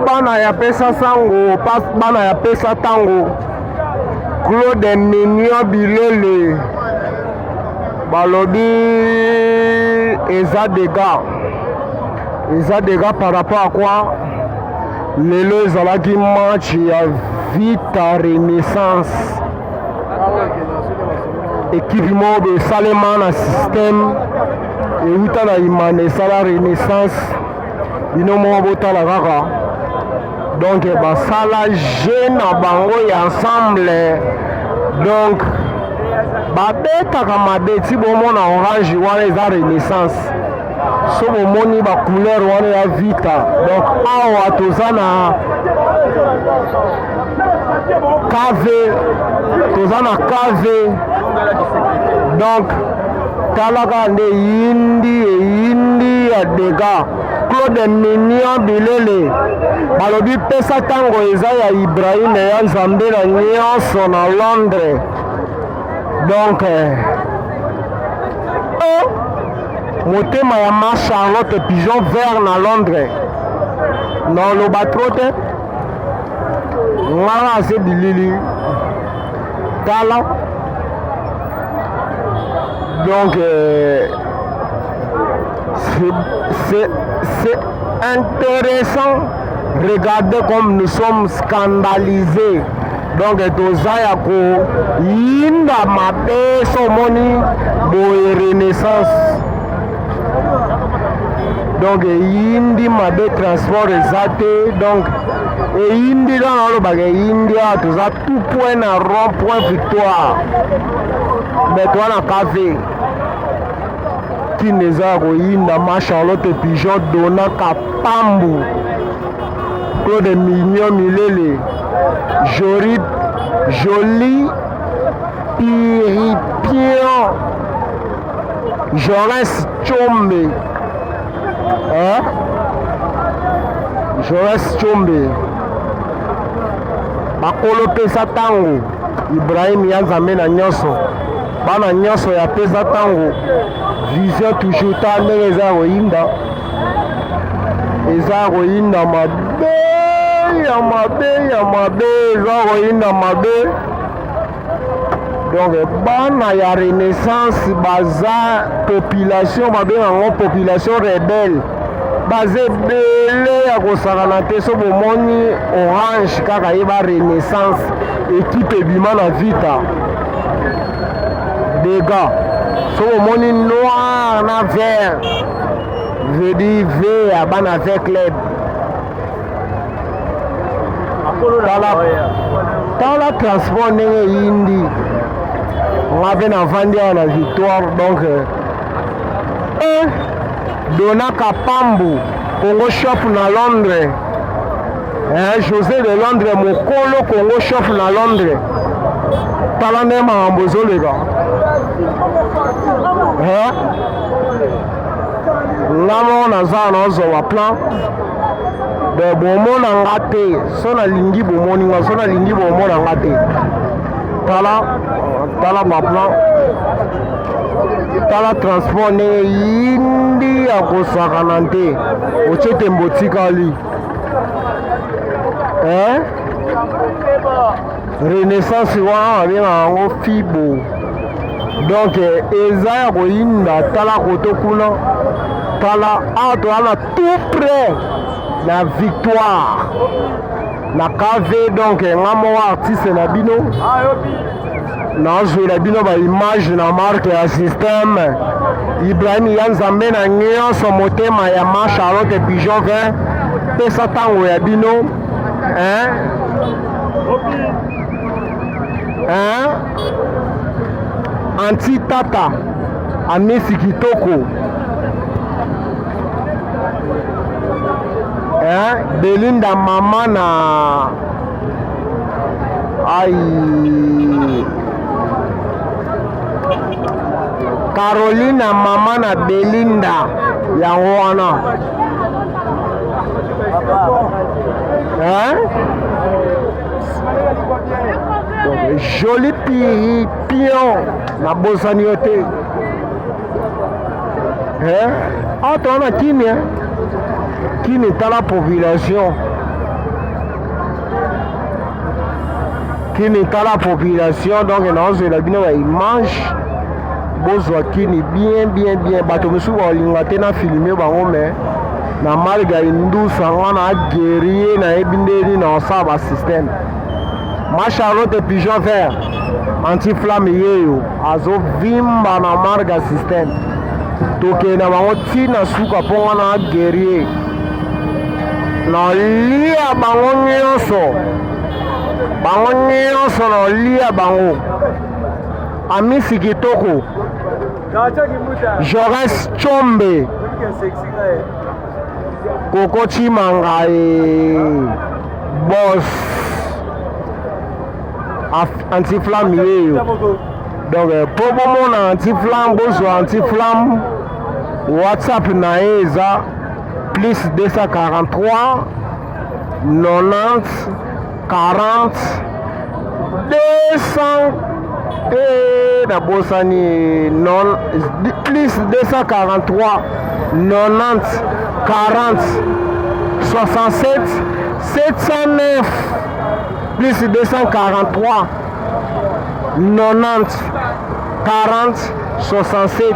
bana ya pesa sango bana ya pesa tango Claude Mignon Bilele balobi eza dégâts par rapport à quoi lelo ezalaki match ya Vita Renaissance équipe moko esalema na système euta na imane esala Renaissance bino moko botala kaka donc basala jeu na bango ya ensemble donc babetaka mabe ti bomona orange wana eza Renaissance so bomoni bacouleur wana ya Vita donc awa toza na KV donc talaka nde eyindi ya dégâts Claude Mignon Bilele balobi pesa tango eza ya Ibrahim ya Nzambe na nyonso na Londres donc motema ya ma Charlotte Pigeon Vert na Londres non loba tro te ngala ase bilili tala donc c'est intéressant. Regardez comme nous sommes scandalisés. Donc toza ya ko yinda mabe somoni boye Renaissance. Donc yindi mabe transport ezate donc yindi dans le bagage yindi toza tout point na rond point victoire. Mais toi na café kineza koyinda ma Charlotte Pigeon dona kapambu Claude Mignon Bilele joli piripion Joris Tchombe Joris Tchombe bakolo pesa tango Ibrahim ya Nzambe na nyonso bana nyonso ya pesa tango vision toujours ta ndenge eza koyinda mabe eza koyinda mabe donc bana ya Renaissance baza population babengango population rebelle baza ebele ya kosakana te so bomoni orange kaka ye ba Renaissance équipe ebima na Vita dégâts so bomoni noir na vert veut dire vert bana vert club tala transport ndenge yindi nga mpe na vandi awa na victoire donc Dona Kapambu Congo Shop na Londres José de Londres mokolo Congo Shop na Londres tala nde makambo ezoleka nga moko naza nazwa plan de bomona nga te so nalingi bomoni nga so nalingi bomona nga te tala baplan tala transport ndenge yindi ya kosakana te otie te mbotikali Renaissance wana babenga yango fibo donc eza ya koyinda tala koto kuna tala awa toza tout près la victoire na KV donc nga moko artiste na bino nazwela bino ba image na marque ya système Ibrahim ya Nzambe na nyonso motema ya ma Charlotte Pigeon Vert pesa tango ya bino anti tata Amisi Kitoko Belinda mama na Carolina mama na Belinda yango wana joli pion na bosani yo te awa towana kimia qui n'est pas la population. Qui n'est pas la population, donc dans la image. Bozwa kini bien bato musu balinga tena filmer bango mais na malga indusa ngana guerrier na ebindeli na saba système ma Charlotte pigeon vert anti-flamme yeyo azo vimba na marga système toke na bango tina suka ponga na guerrier na lia bango nyonso na lia bango Amisi Kitoko Joris Chombe Koko Chimanga Boss Anti-flamme donc pour mon anti-flamme boss anti-flamme WhatsApp na eza plus 243 90 40 200 et la Bossani non plus 243 90 40 67 709 plus 243 90 40 67